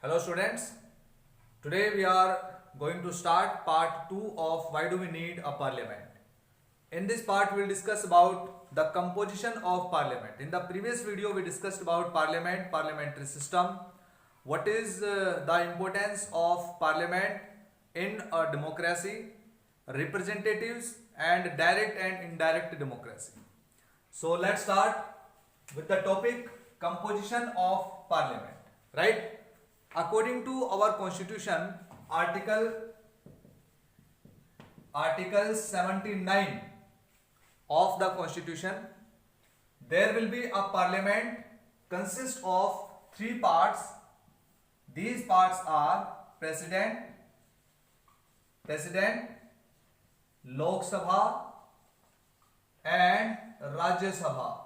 Hello students, today we are going to start part 2 of why do we need a parliament. In this part we will discuss about the composition of parliament. In the previous video we discussed about parliament, parliamentary system, what is the importance of parliament in a democracy, representatives and direct and indirect democracy. So let's start with the topic composition of parliament, right? According to our constitution, article 79 of the constitution, there will be a parliament consist of three parts. These parts are president, Lok Sabha and Rajya Sabha.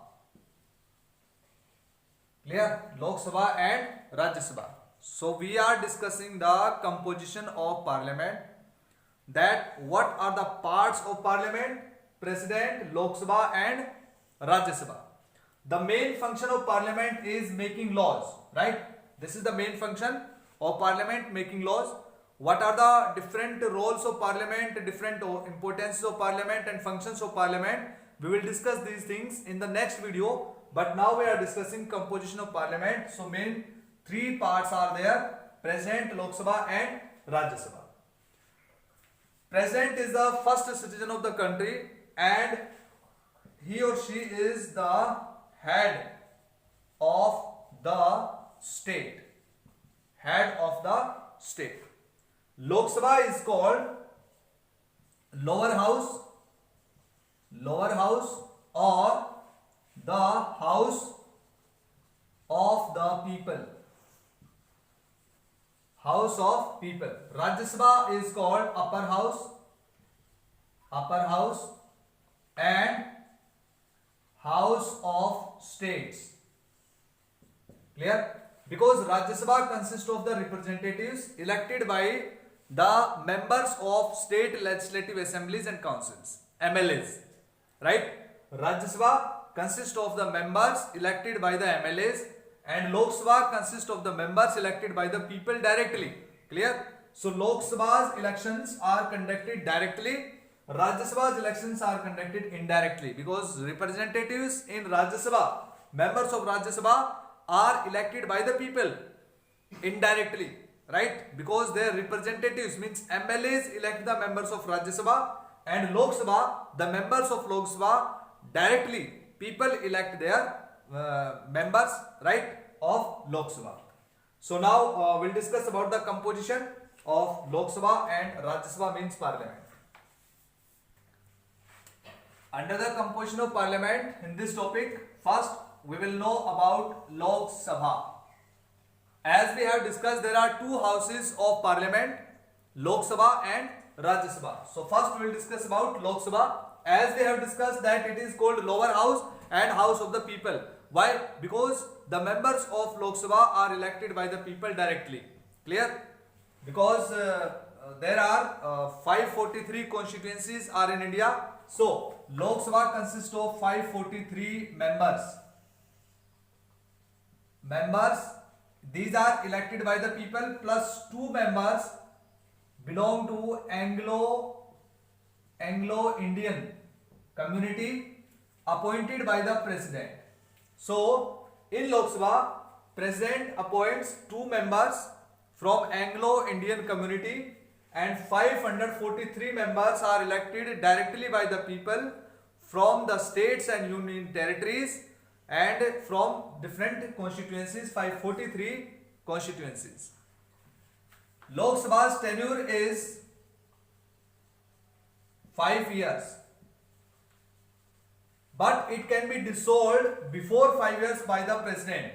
Clear? Lok Sabha and Rajya Sabha. So we are discussing the composition of parliament, that what are the parts of parliament: president, Lok Sabha and Rajya Sabha. The main function of parliament is making laws, right? This is the main function of parliament, making laws. What are the different roles of parliament, different importances of parliament and functions of parliament? We will discuss these things in the next video, but now we are discussing composition of parliament. So main three parts are there: president, Lok Sabha and Rajya Sabha. President is the first citizen of the country and he or she is the head of the state. Head of the state. Lok Sabha is called lower house or the house of the people. House of people. Rajya Sabha is called upper house and house of states. Clear? Because Rajya Sabha consists of the representatives elected by the members of state legislative assemblies and councils, MLAs, right? Rajya Sabha consists of the members elected by the MLAs and Lok Sabha consists of the members elected by the people directly. Clear? So Lok Sabha's elections are conducted directly, Rajya Sabha's elections are conducted indirectly, because representatives in Rajya Sabha, members of Rajya Sabha are elected by the people indirectly, right? Because their representatives means MLAs elect the members of Rajya Sabha and Lok Sabha, the members of Lok Sabha directly, people elect their members, right, of Lok Sabha. So now we'll discuss about the composition of Lok Sabha and Rajya Sabha means parliament. Under the composition of parliament, in this topic, first we will know about Lok Sabha. As we have discussed, there are two houses of parliament, Lok Sabha and Rajya Sabha. So first we will discuss about Lok Sabha. As we have discussed that it is called lower house and house of the people. Why? Because the members of Lok Sabha are elected by the people directly. Clear? Because there are 543 constituencies are in India. So Lok Sabha consists of 543 members. These are elected by the people plus 2 members belong to Anglo-Indian community appointed by the president. So in Lok Sabha, president appoints 2 members from Anglo-Indian community and 543 members are elected directly by the people from the states and union territories and from different constituencies, 543 constituencies. Lok Sabha's tenure is 5 years. But it can be dissolved before 5 years by the president.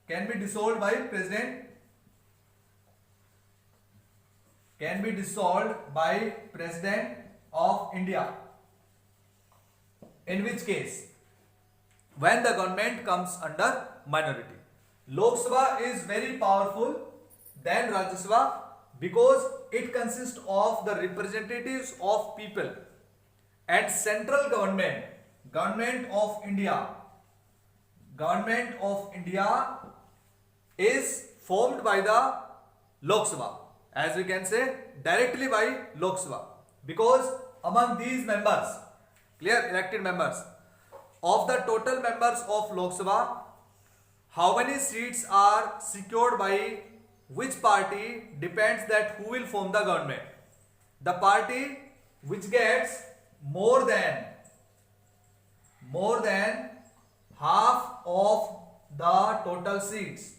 Can be dissolved by president. Can be dissolved by President of India. In which case? When the government comes under minority. Lok Sabha is very powerful than Rajya Sabha because it consists of the representatives of people and central government of India is formed by the Lok Sabha, as we can say directly by Lok Sabha, because among these members, clear, elected members, of the total members of Lok Sabha, how many seats are secured by which party depends that who will form the government. The party which gets more than half of the total seats.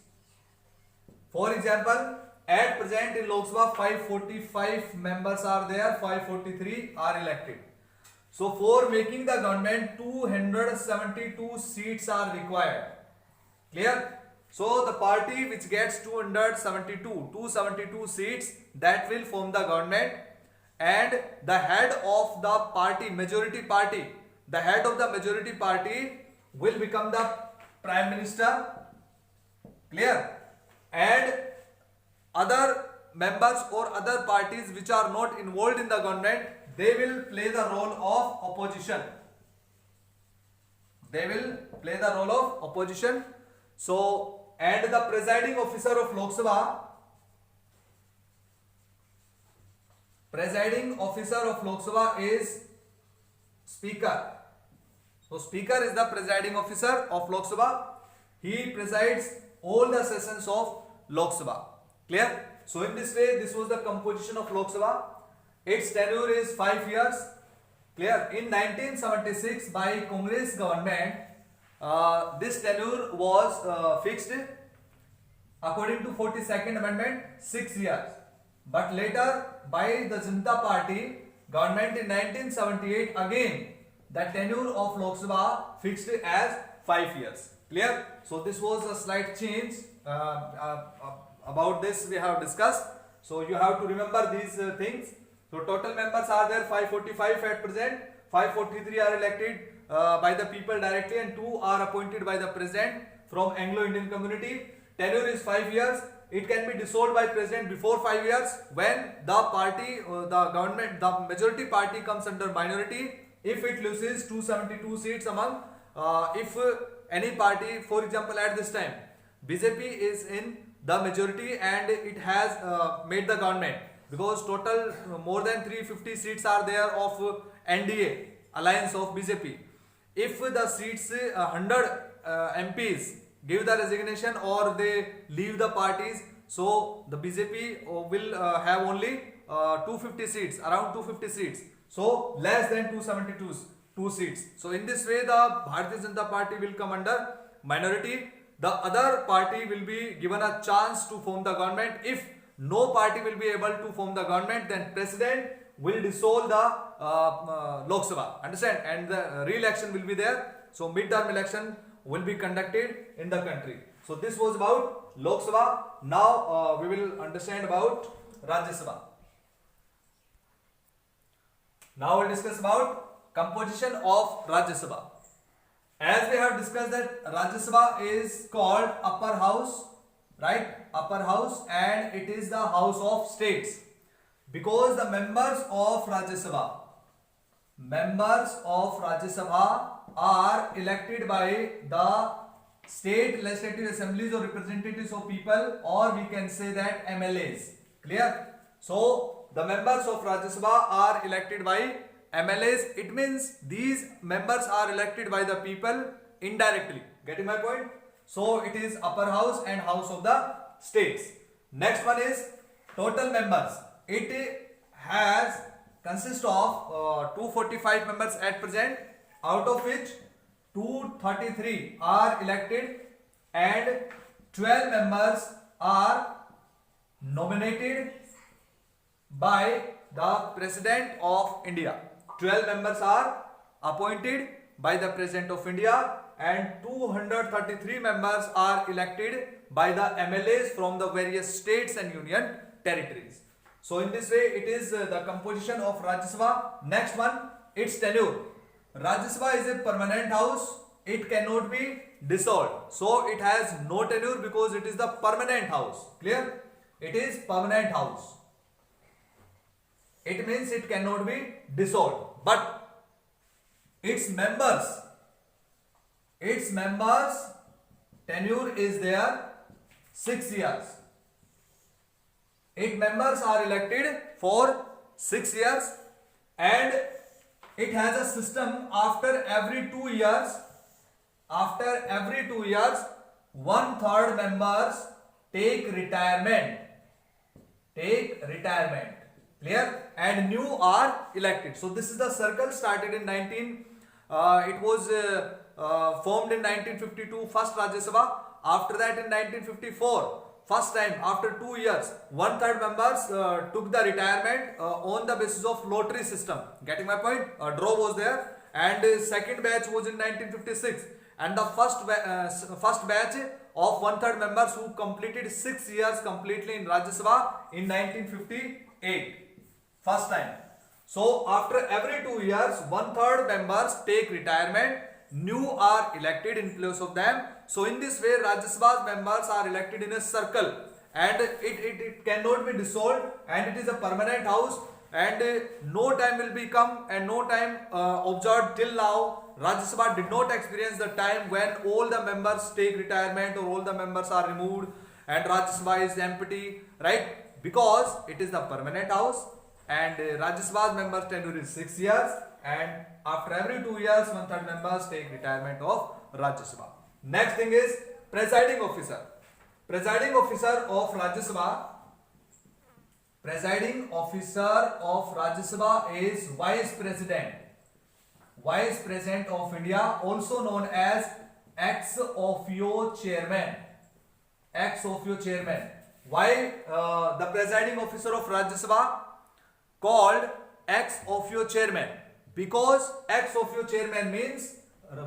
For example, at present in Lok Sabha 545 members are there, 543 are elected. So for making the government 272 seats are required. Clear? So the party which gets 272 seats, that will form the government, and the head of the party, majority party, the head of the majority party will become the prime minister. Clear? And other members or other parties which are not involved in the government, they will play the role of opposition. They will play the role of opposition. So, and the presiding officer of Lok Sabha, is Speaker. So Speaker is the presiding officer of Lok Sabha. He presides all the sessions of Lok Sabha. Clear? So in this way, this was the composition of Lok Sabha. Its tenure is 5 years. Clear? In 1976, by Congress government, this tenure was fixed according to 42nd Amendment, 6 years. But later, by the Janata Party government in 1978, again the tenure of Lok Sabha fixed as 5 years. Clear? So this was a slight change. About this we have discussed. So you have to remember these things. So total members are there 545 at present. 543 are elected by the people directly, and 2 are appointed by the president from Anglo-Indian community. Tenure is 5 years. It can be dissolved by president before 5 years when the party, the government, the majority party comes under minority. If it loses 272 seats among, if any party, for example, at this time, BJP is in the majority and it has made the government, because total more than 350 seats are there of NDA, alliance of BJP. If the seats 100 MPs give the resignation or they leave the parties, so the BJP will have only 250 seats, around 250 seats. So less than 272 seats. So in this way, the Bharatiya Janata Party will come under minority. The other party will be given a chance to form the government. If no party will be able to form the government, then president will dissolve the Lok Sabha. Understand? And the re-election will be there. So mid-term election will be conducted in the country. So this was about Lok Sabha. Now we will understand about Rajya Sabha. Now we'll discuss about composition of Rajya Sabha. As we have discussed that Rajya Sabha is called upper house, right? Upper house, and it is the house of states, because the members of Rajya Sabha are elected by the state legislative assemblies or representatives of people, or we can say that MLAs. Clear? So the members of Rajya Sabha are elected by MLAs. It means these members are elected by the people indirectly. Getting my point? So it is upper house and house of the states. Next one is total members. It consists of 245 members at present, out of which 233 are elected and 12 members are nominated by the President of India. 12 members are appointed by the President of India and 233 members are elected by the MLAs from the various states and union territories. So in this way, it is the composition of Rajya Sabha. Next one, its tenure. Rajya Sabha is a permanent house. It cannot be dissolved. So it has no tenure because it is the permanent house. Clear? It is permanent house. It means it cannot be dissolved. But its members tenure is there 6 years. 8 members are elected for 6 years, and it has a system after every 2 years. After every 2 years, 1/3 members take retirement. Clear? And new are elected. So this is the circle started in it was formed in 1952, first Rajya Sabha. After that, in 1954, first time after 2 years, 1/3 members took the retirement on the basis of lottery system. Getting my point? A draw was there, and second batch was in 1956, and the first batch of 1/3 members who completed 6 years completely in Rajya Sabha in 1958. First time. So after every 2 years, 1/3 members take retirement. New are elected in place of them. So in this way, Rajya Sabha members are elected in a circle, and it cannot be dissolved, and it is a permanent house, and no time will become and no time observed till now. Rajya Sabha did not experience the time when all the members take retirement or all the members are removed and Rajya Sabha is empty, right? Because it is the permanent house, and Rajya Sabha's members tenure is 6 years, and after every 2 years, 1/3 members take retirement of Rajya Sabha. Next thing is presiding officer. Presiding officer of Rajya Sabha. Presiding officer of Rajya Sabha is Vice President. Vice President of India, also known as ex officio chairman. Ex officio chairman. Why the presiding officer of Rajya Sabha called ex officio chairman? Because ex officio chairman means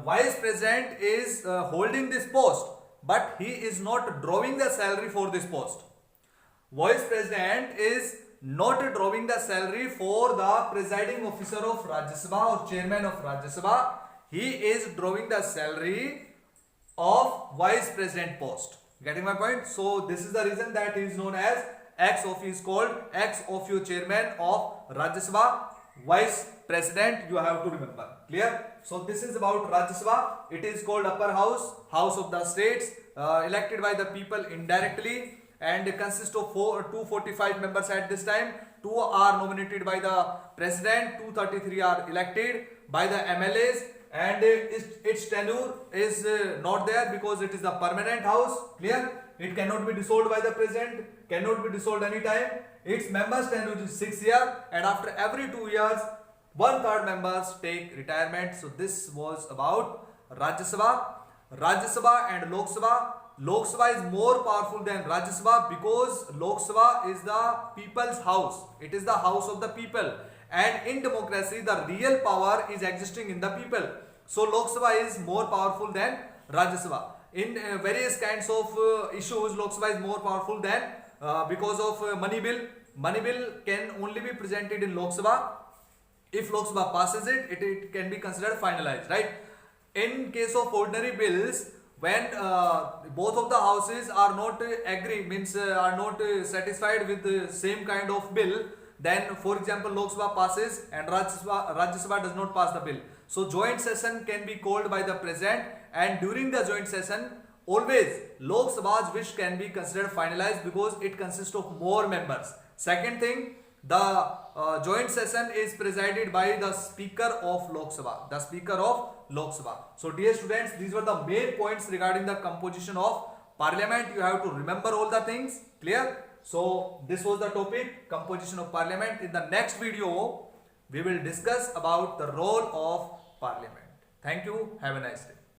vice president is holding this post, but he is not drawing the salary for this post. Vice president is not drawing the salary for the presiding officer of Rajya Sabha or chairman of Rajya Sabha. He is drawing the salary of vice president post. Getting my point? So this is the reason that he is known as ex officio, is called ex officio chairman of Rajya Sabha. Vice president, you have to remember. Clear? So this is about Rajya Sabha. It is called upper house, house of the states, elected by the people indirectly, and consists of 245 members at this time. 2 are nominated by the president, 233 are elected by the MLAs, and its tenure is not there because it is a permanent house. Clear? It cannot be dissolved by the president, cannot be dissolved anytime. Its members tenure is 6 years, and after every 2 years, 1/3 members take retirement. So this was about Rajya Sabha. Rajya Sabha and Lok Sabha. Lok Sabha is more powerful than Rajya Sabha because Lok Sabha is the people's house. It is the house of the people, and in democracy the real power is existing in the people. So Lok Sabha is more powerful than Rajya Sabha. In various kinds of issues, Lok Sabha is more powerful than because of money bill. Money bill can only be presented in Lok Sabha. If Lok Sabha passes it, it can be considered finalized, right? In case of ordinary bills, when both of the houses are not are not satisfied with the same kind of bill, then for example Lok Sabha passes and Rajya Sabha does not pass the bill. So joint session can be called by the president, and during the joint session always Lok Sabha's wish can be considered finalized because it consists of more members. Second thing, the joint session is presided by the Speaker of Lok Sabha. The Speaker of Lok Sabha. So dear students, these were the main points regarding the composition of Parliament. You have to remember all the things. Clear? So this was the topic, composition of Parliament. In the next video, we will discuss about the role of Parliament. Thank you. Have a nice day.